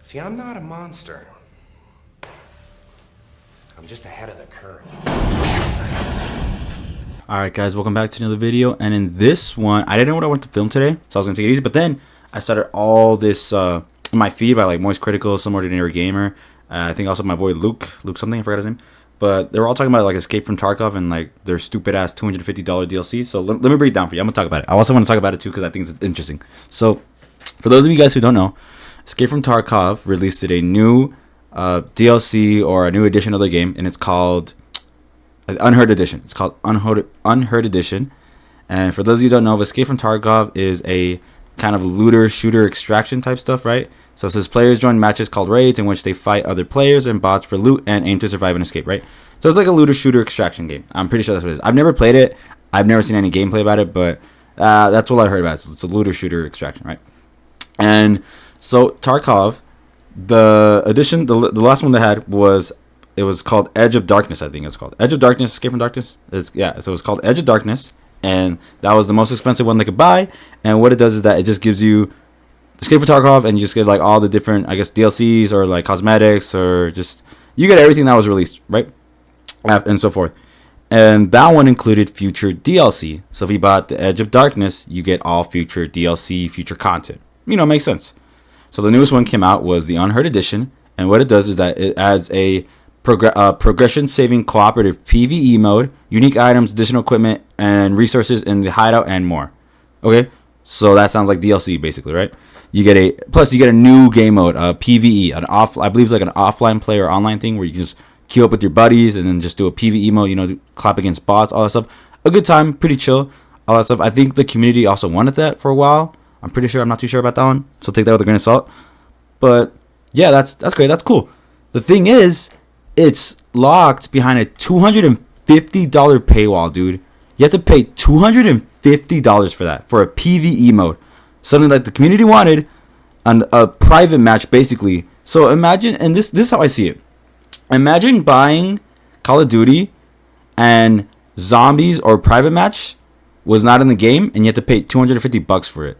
See, I'm not a monster. I'm just ahead of the curve. Alright guys, welcome back to another video. And in this one, I didn't know what I wanted to film today, so I was gonna take it easy, but then I started all this in my feed by like Moist Critical, Some Ordinary Gamer, I think also my boy Luke something, I forgot his name. But they were all talking about like Escape from Tarkov and like their stupid ass $250 DLC. So let me break it down for you. I'm gonna talk about it. I also want to talk about it too because I think it's interesting. So for those of you guys who don't know, Escape from Tarkov released a new DLC or a new edition of the game, and it's called Unheard Edition. It's called Unheard Edition. And for those of you who don't know, Escape from Tarkov is a kind of looter shooter extraction type stuff, right? So it says players join matches called raids in which they fight other players and bots for loot and aim to survive and escape, right? So it's like a looter shooter extraction game. I'm pretty sure that's what it is. I've never played it. I've never seen any gameplay about it, but that's what I heard about it. So it's a looter shooter extraction, right? And so Tarkov, the edition, the last one they had was, it was called Edge of Darkness, I think it's called. Edge of Darkness, Escape from Darkness? Yeah, so it's called Edge of Darkness, and that was the most expensive one they could buy. And what it does is that it just gives you Escape from Tarkov, and you just get like all the different, I guess, DLCs or like cosmetics, or just, you get everything that was released, right? And so forth. And that one included future DLC. So if you bought the Edge of Darkness, you get all future DLC, future content. You know, it makes sense. So the newest one came out was the Unheard Edition, and what it does is that it adds a progression-saving cooperative PvE mode, unique items, additional equipment, and resources in the hideout, and more. Okay, so that sounds like DLC basically, right? You get a new game mode, PvE, I believe it's like an offline play or online thing where you can just queue up with your buddies and then just do a PvE mode. You know, clap against bots, all that stuff. A good time, pretty chill, all that stuff. I think the community also wanted that for a while. I'm pretty sure. I'm not too sure about that one, so take that with a grain of salt. But yeah, that's great. That's cool. The thing is, it's locked behind a $250 paywall, dude. You have to pay $250 for that, for a PvE mode, something that the community wanted, on a private match basically. So imagine, and this is how I see it. Imagine buying Call of Duty and zombies or private match was not in the game, and you have to pay $250 for it.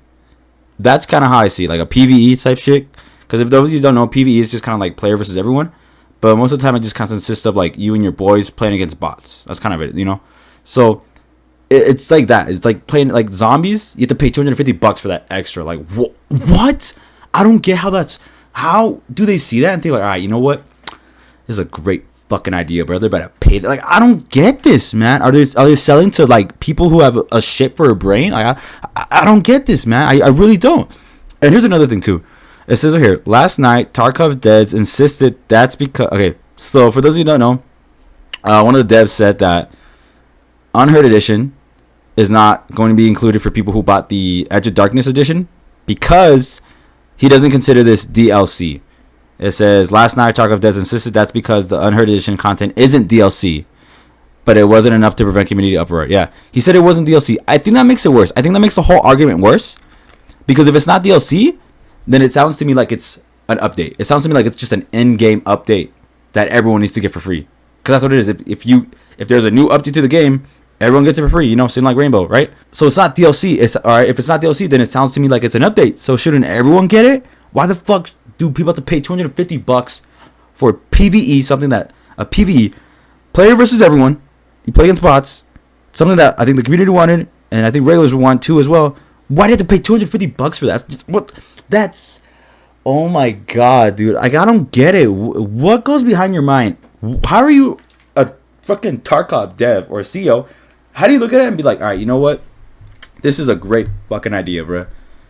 That's kind of how I see it, like a PvE type shit. Because if those of you don't know, PvE is just kind of like player versus everyone. But most of the time, it just kind of consists of like you and your boys playing against bots. That's kind of it, you know. So it's like that. It's like playing like zombies. You have to pay $250 for that extra. Like what? I don't get how that's. How do they see that and think like, all right, you know what? This is a great fucking idea, bro. They better pay. Like, I don't get this, man. Are they selling to like people who have a shit for a brain? Like, I don't get this, man. I really don't. And here's another thing too. It says right here, last night Tarkov devs insisted that's because, okay, so for those of you who don't know, one of the devs said that Unheard Edition is not going to be included for people who bought the Edge of Darkness edition because he doesn't consider this DLC. It says, last night Tarkov devs insisted that's because the Unheard Edition content isn't DLC, but it wasn't enough to prevent community uproar. Yeah, he said it wasn't DLC. I think that makes it worse. I think that makes the whole argument worse, because if it's not DLC, then it sounds to me like it's an update. It sounds to me like it's just an in-game update that everyone needs to get for free. Because that's what it is. If there's a new update to the game, everyone gets it for free. You know, same like Rainbow, right? So it's not DLC. It's all right. If it's not DLC, then it sounds to me like it's an update. So shouldn't everyone get it? Why the fuck do people have to pay $250 for PvE? Something that a PvE player versus everyone. You play against bots. Something that I think the community wanted, and I think regulars would want too as well. Why do you have to pay $250 for that? That's just, what? That's, oh my god, dude. Like, I don't get it. What goes behind your mind? How are you a fucking Tarkov dev or CEO? How do you look at it and be like, all right, you know what? This is a great fucking idea, bro.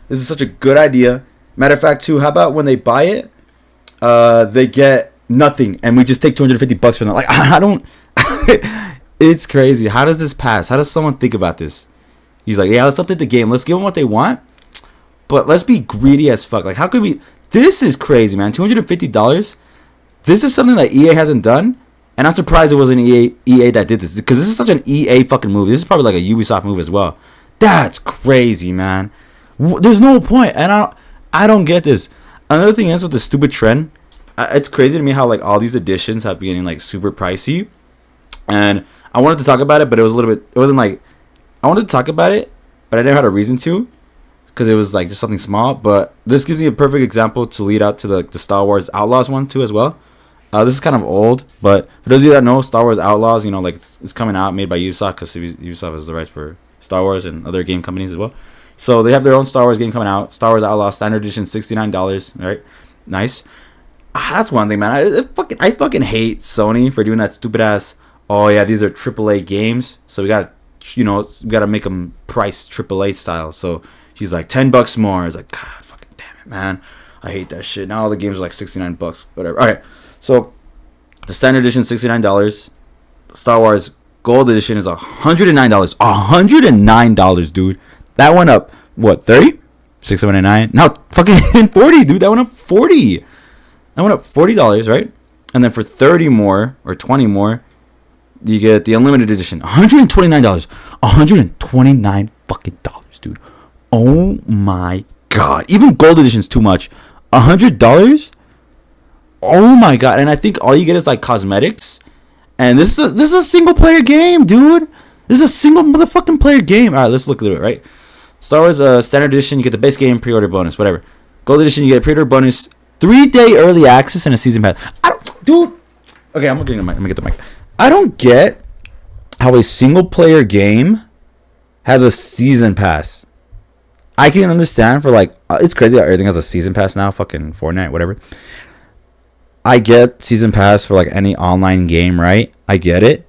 This is such a good idea. Matter of fact, too, how about when they buy it, they get nothing, and we just take $250 from them? Like, I don't. It's crazy. How does this pass? How does someone think about this? He's like, yeah, let's update the game. Let's give them what they want, but let's be greedy as fuck. Like, how could we? This is crazy, man. $250. This is something that EA hasn't done, and I'm surprised it wasn't EA that did this, because this is such an EA fucking movie. This is probably like a Ubisoft move as well. That's crazy, man. There's no point, and I don't get this. Another thing is with the stupid trend, it's crazy to me how like all these editions have been getting like super pricey, and I wanted to talk about it, but it was a little bit. It wasn't like I wanted to talk about it, but I didn't have a reason to. because it was like just something small. But this gives me a perfect example to lead out to the Star Wars Outlaws one too as well. This is kind of old, but for those of you that know, Star Wars Outlaws, you know, like it's coming out, made by Ubisoft, because Ubisoft has the rights for Star Wars and other game companies as well. So they have their own Star Wars game coming out. Star Wars Outlaws Standard Edition, $69. Right, nice. That's one thing, man. I fucking hate Sony for doing that stupid ass. Oh yeah, these are AAA games, so we gotta make them price AAA style. So he's like $10 more. It's like, God, fucking damn it, man. I hate that shit. Now all the games are like $69, whatever. All right. So, the Standard Edition $69. Star Wars Gold Edition is $109. $109, dude. That went up what? 30? 6, 7, and 9. No, fucking 40, dude. That went up 40. That went up $40, right? And then for 30 more or 20 more, you get the Unlimited Edition. $129. $129 fucking dollars, dude. Oh my god. Even Gold Edition's too much. $100. Oh my god. And I think all you get is like cosmetics. And this is a single player game, dude. This is a single motherfucking player game. Alright, let's look at it, right? Star Wars Standard Edition, you get the base game pre-order bonus, whatever. Gold Edition, you get a pre-order bonus, 3-day early access, and a season pass. Dude. Okay, I'm gonna get the mic. I don't get how a single player game has a season pass. I can understand for like, it's crazy how everything has a season pass now. Fucking Fortnite, whatever. I get season pass for like any online game, right? I get it.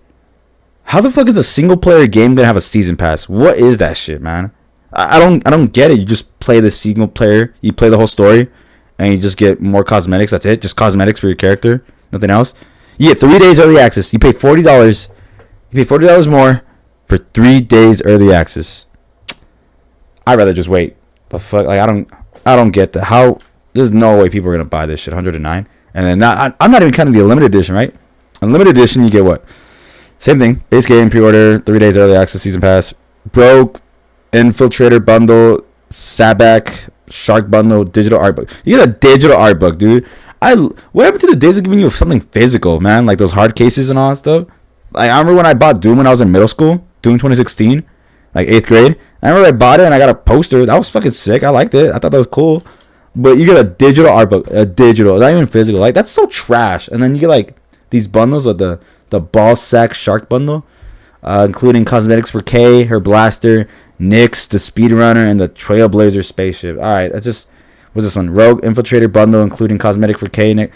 How the fuck is a single player game gonna have a season pass? What is that shit, man? I don't get it. You just play the single player, you play the whole story, and you just get more cosmetics. That's it. Just cosmetics for your character, nothing else. You get 3 days early access. You pay $40. You pay $40 more for 3 days early access. I'd rather just wait. The fuck? Like I don't get that. How? There's no way people are gonna buy this shit. 109. And then I'm not even counting the Unlimited Edition, right? Unlimited Edition, you get what? Same thing. Base game, pre-order, 3 days early access, season pass, Brogue, Infiltrator bundle, Sabak, Shark bundle, digital art book. You get a digital art book, dude. What happened to the days of giving you something physical, man? Like those hard cases and all that stuff. Like I remember when I bought Doom when I was in middle school, Doom 2016, like 8th grade. I remember I bought it and I got a poster. That was fucking sick. I liked it. I thought that was cool. But you get a digital art book, not even physical. Like that's so trash. And then you get like these bundles of the ball sack shark bundle, including cosmetics for Kay, her blaster, Nyx, the speedrunner, and the Trailblazer spaceship. All right, that's just what's this one? Rogue Infiltrator bundle, including cosmetic for Kay, Nyx.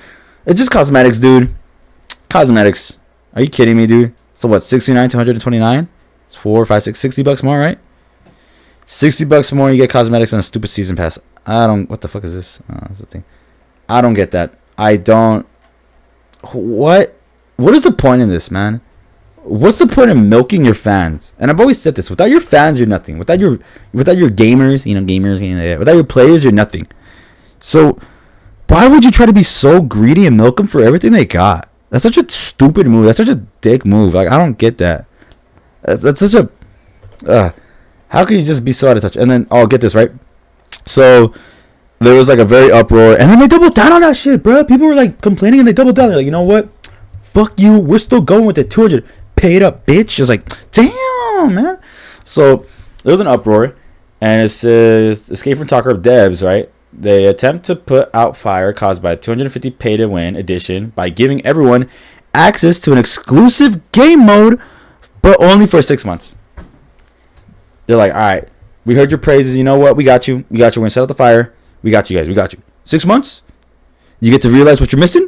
It's just cosmetics, dude. Cosmetics. Are you kidding me, dude? So what? 69 to 129. It's $60 more, right? $60 more. You get cosmetics and a stupid season pass. What the fuck is this? That's the thing. I don't get that. I don't. What is the point in this, man? What's the point of milking your fans? And I've always said this: without your fans, you're nothing. Without your gamers, without your players, you're nothing. So, why would you try to be so greedy and milk them for everything they got? That's such a stupid move. That's such a dick move. Like I don't get that. That's such a. How can you just be so out of touch? And then I'll get this right. So there was like a very uproar, and then they doubled down on that shit, bro. People were like complaining, and they doubled down. They're like, you know what? Fuck you. We're still going with the 200. Pay it up, bitch. It's like, damn, man. So there was an uproar, and it says Escape from Tarkov devs, right? They attempt to put out fire caused by a 250 pay to win edition by giving everyone access to an exclusive game mode, but only for 6 months. They're like, all right, we heard your praises. You know what? We got you. We're going to set out the fire. We got you guys. We got you. 6 months. You get to realize what you're missing.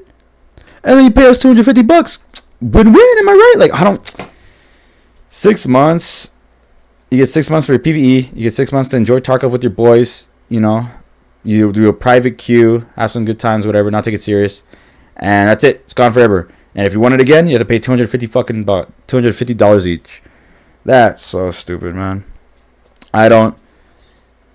And then you pay us $250. Win-win. Am I right? Like, I don't. 6 months. You get 6 months for your PvE. You get 6 months to enjoy Tarkov with your boys. You know, you do a private queue, have some good times, whatever, not take it serious. And that's it. It's gone forever. And if you want it again, you have to pay $250 each. That's so stupid, man. I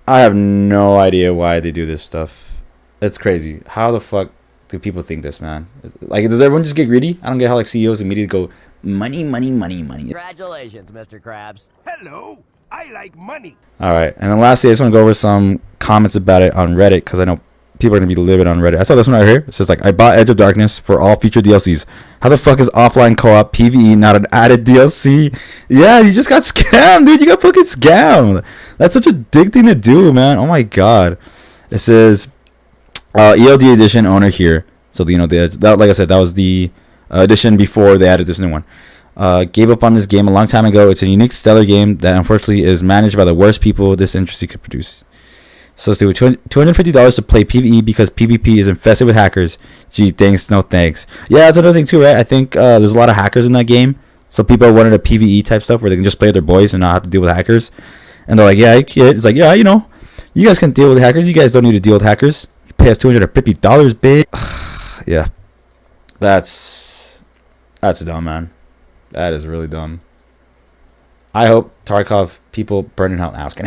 have no idea why they do this stuff. It's crazy. How the fuck do people think this, man? Like, does everyone just get greedy? I don't get how like CEOs immediately go money. Congratulations, Mr. Krabs. Hello, I like money. All right, and then lastly, I just want to go over some comments about it on Reddit because I know People are gonna be livid on Reddit. I saw this one right here. It says like, I bought Edge of Darkness for all future DLCs. How the fuck is offline co-op PvE not an added DLC? Yeah, you just got scammed, dude. You got fucking scammed. That's such a dick thing to do, man. Oh my god. It says ELD edition owner here. So you know that, like I said, that was the edition before they added this new one. Gave up on this game a long time ago. It's a unique, stellar game that unfortunately is managed by the worst people this industry could produce. So let's do it. $250 to play PvE because PvP is infested with hackers. Gee, thanks, no thanks. Yeah, that's another thing too, right? I think there's a lot of hackers in that game. So people wanted a PvE type stuff where they can just play with their boys and not have to deal with hackers. And they're like, yeah, kid. It's like, yeah, you know, you guys can deal with hackers. You guys don't need to deal with hackers. You pay us $250, bitch. Yeah, that's dumb, man. That is really dumb. I hope Tarkov people burn in hell. Asking.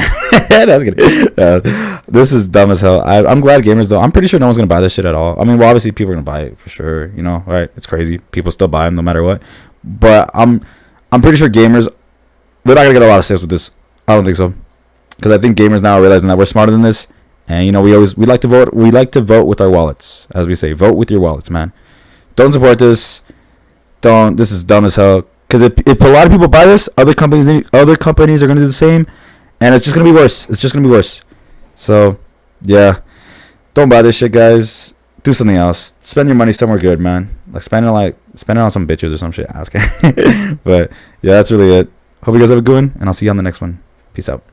This is dumb as hell. I'm glad gamers though. I'm pretty sure no one's gonna buy this shit at all. I mean, well, obviously people are gonna buy it for sure. You know, right? It's crazy. People still buy them no matter what. But I'm pretty sure gamers, they're not gonna get a lot of sales with this. I don't think so, because I think gamers now are realizing that we're smarter than this. And you know, we like to vote. We like to vote with our wallets, as we say. Vote with your wallets, man. Don't support this. Don't. This is dumb as hell. Because if a lot of people buy this, other companies are gonna do the same, and it's just gonna be worse. It's just gonna be worse. So, yeah, don't buy this shit, guys. Do something else. Spend your money somewhere good, man. Like spend it on some bitches or some shit. But yeah, that's really it. Hope you guys have a good one, and I'll see you on the next one. Peace out.